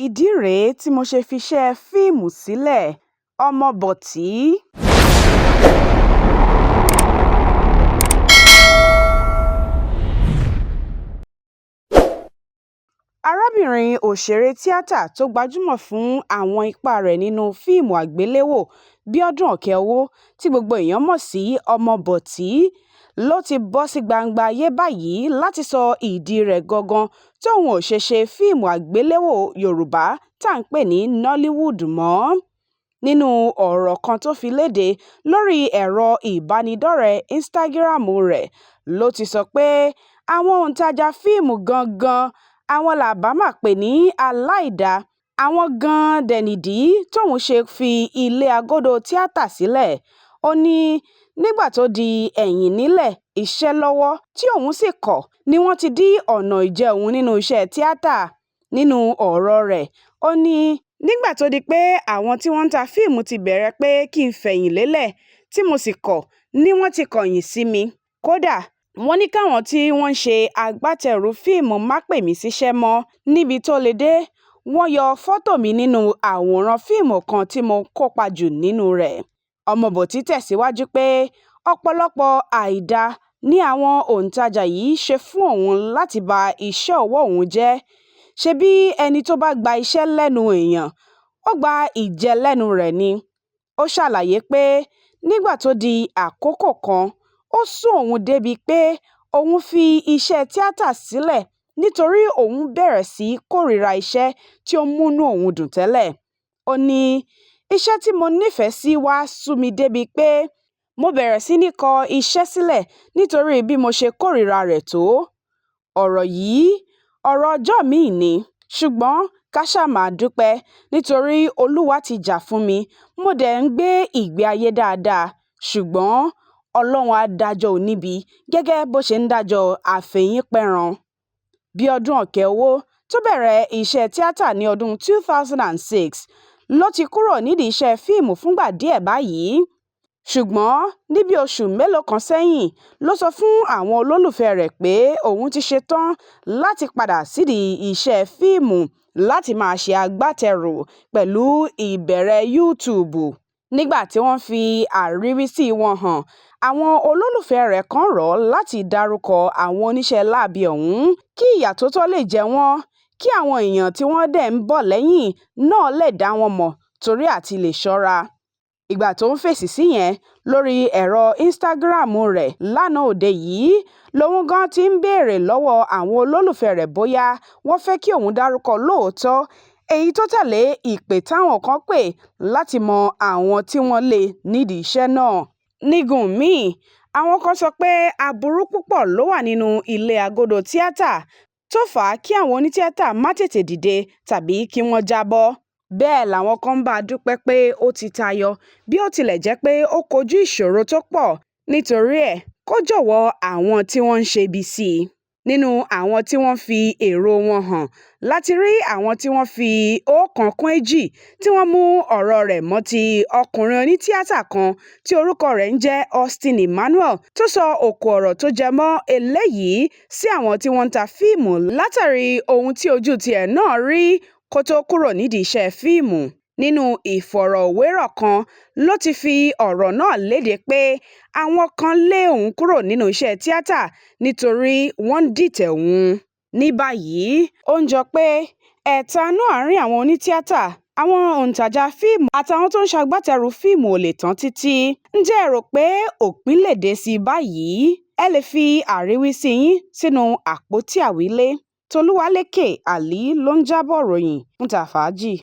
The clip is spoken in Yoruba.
Ìdí rèé tí mo ṣe fiṣẹ́ fíìmù sílẹ̀. Ọmọborty. Arábìnrin òṣèré tíátà tó gbajúmọ̀ fún àwọn ipa rẹ̀ nínú fíìmù àgbéléwò Bíọ́dún Òkè-owó tí gbogbo èèyàn mọ̀ sí Ọmọborty ló ti bọ́ sí gbangba ayé báyìí láti sọ ìdí rẹ̀ gangan tóun ò ṣe ṣe fíìmù àgbéléwò Yorùbá tá à ń pè ní Nollywood mọ́. Nínú ọ̀rọ̀ kan tó fi léde lórí ẹ̀rọ ìbánidọ́rẹ̀ẹ́ Instagram rẹ̀ ló ti sọ pé àwọn òǹtajà fíìmù gangan àwọn làbá máa pè ní aláìdá, àwọn gan-an dẹ̀ nìdí tóun ṣe fi ilé agodo tíátà sílẹ̀. Ó ní nígbà tó di ẹ̀yìn nílẹ̀ iṣẹ́ lọ́wọ́ tí òun sì kọ̀ ni wọ́n ti dí ọ̀nà ìjẹ òun nínú iṣẹ́ tíátà. Nínú ọ̀rọ̀ rẹ̀ ó ní nígbà tó di pé àwọn tí wọ́n ń ta fíìmù ti bẹ̀rẹ̀ pé kí n fẹ̀yìn lélẹ̀ tí mo sì kọ̀ ni wọ́n ti kọ̀yìn sí mi. Kódà wọ́n ní káwọn tí wọ́n ń ṣe agbátẹrù fíìmù má pè mí síṣẹ́ mọ́. Níbi tó le dé, wọ́n yọ fọ́tò mi nínú àwòrán fíìmù kan tí mo kópa jù nínú rẹ̀. Ọmọborty tẹ̀síwájú pé ọ̀pọ̀lọpọ̀ àìdá ni àwọn òǹtajà yìí ṣe fún òun láti ba iṣẹ́ ọwọ́ òun jẹ́. Ṣebí ẹni tó bá gba iṣẹ́ lẹ́nu èèyàn, ó gba ìjẹ lẹ́nu rẹ̀ ni. Ó ṣàlàyé pé nígbà tó di àkókò kan, ó sún òun débi pé òun fi iṣẹ́ tíátà sílẹ̀ nítorí òun bẹ̀rẹ̀ sí kórìíra iṣẹ́ tí ó múnú òun dùn tẹ́lẹ̀. Ó ní iṣẹ́ tí mo nífẹ̀ẹ́ sí wá sú mi débi pé mo bẹ̀rẹ̀ sí ní kọ iṣẹ́ sílẹ̀ nítorí bí mo ṣe kórìíra rẹ̀ tó. Ọ̀rọ̀ yìí ọ̀rọ̀ ọjọ́ míì ni, ṣùgbọ́n ká ṣáà máa dúpẹ́ nítorí Olúwa ti jà fún mi, mo dẹ̀ ń gbé ìgbé ayé dáadáa, ṣùgbọ́n Ọlọ́run á dájọ́ oníbi gẹ́gẹ́ bó ṣe ń dájọ́ àfẹ̀yìnpẹ̀ràn. Bíọ́dún Òkè-owó tó bẹ̀rẹ̀ iṣẹ́ tíátà ní ọdún 2006 ló ti kúrò nídìí iṣẹ́ fíìmù fúngbà díẹ̀ báyìí. Ṣùgbọ́n ní bí oṣù mélòó kan sẹ́yìn ló sọ fún àwọn olólùfẹ́ rẹ̀ pé òun ti ṣetán láti padà sídìí iṣẹ́ fíìmù láti máa ṣe agbátẹrù pẹ̀lú ìbẹ̀rẹ̀ YouTube. Nígbà tí wọ́n fi àríwísí wọn hàn, àwọn olólùfẹ́ rẹ̀ kan rọ̀ láti dárúkọ àwọn oníṣẹ́ láabi ọ̀hún kí ìyà tó tọ́ lè jẹ wọ́n, kí àwọn èèyàn tí wọ́n dẹ̀ ń bọ̀ lẹ́yìn náà lè dá wọn mọ̀ torí àti lè ṣọ́ra. Ìgbà tó ń fèsì sí yẹn lórí ẹ̀rọ Instagram rẹ̀ lánàá òde yìí lòun gan ti ń béèrè lọ́wọ́ àwọn olólùfẹ́ rẹ̀ bóyá wọ́n fẹ́ kí òun dárúkọ lóòótọ́, èyí tó tẹ̀lé ìpè táwọn kan pè láti mọ àwọn tí wọ́n lé nídìí iṣẹ́ náà. Nígun míì, àwọn kan sọ pé aburú púpọ̀ ló wà nínú ilé agodo tíátà tó fà á kí àwọn onítíátà má tètè dìde tàbí kí wọ́n jábọ́. Bẹ́ẹ̀ làwọn kan bá a dúpẹ́ pé ó ti tayọ bí ó tilẹ̀ jẹ́ pé ó kojú ìṣòro tó pọ̀. Nítorí ẹ̀ kó jọ̀wọ́ àwọn tí wọ́n ń ṣe ibi sí i. Nínú àwọn tí wọ́n fi èrò wọn hàn láti rí àwọn tí wọ́n fi ọ̀kan kún èjì tí wọ́n mú ọ̀rọ̀ rẹ̀ mọ́ ti ọkùnrin onítíátà kan tí orúkọ rẹ̀ ń jẹ́ Austin Emmanuel tó sọ òkò ọ̀rọ̀ tó jẹ mọ́ eléyìí sí àwọn tí wọ́n ń ta fíìmù látàrí ohun tí ojú tiẹ̀ náà rí kó tó kúrò nídìí iṣẹ́ fíìmù. Nínú ìfọ̀rọ̀wérọ̀ kan ló ti fi ọ̀rọ̀ náà léde pé àwọn kan lé òun kúrò nínú iṣẹ́ tíátà nítorí wọ́n ń dìtẹ̀ òun. Ní báyìí ó ń jọ pé ẹ̀tanú àárín àwọn onítíátà, àwọn òǹtajà fíìmù àtàwọn tó ń ṣagbátẹrù fíìmù ò lè tán títí. Ǹjẹ́ ẹ rò pé òpin lè dé sí báyìí? Ẹ lè fi àríwísí yín sínú àpótí àwílé. Tolúwalékè Àlí ló ń jábọ̀ ròyìn fún Tàfàájì.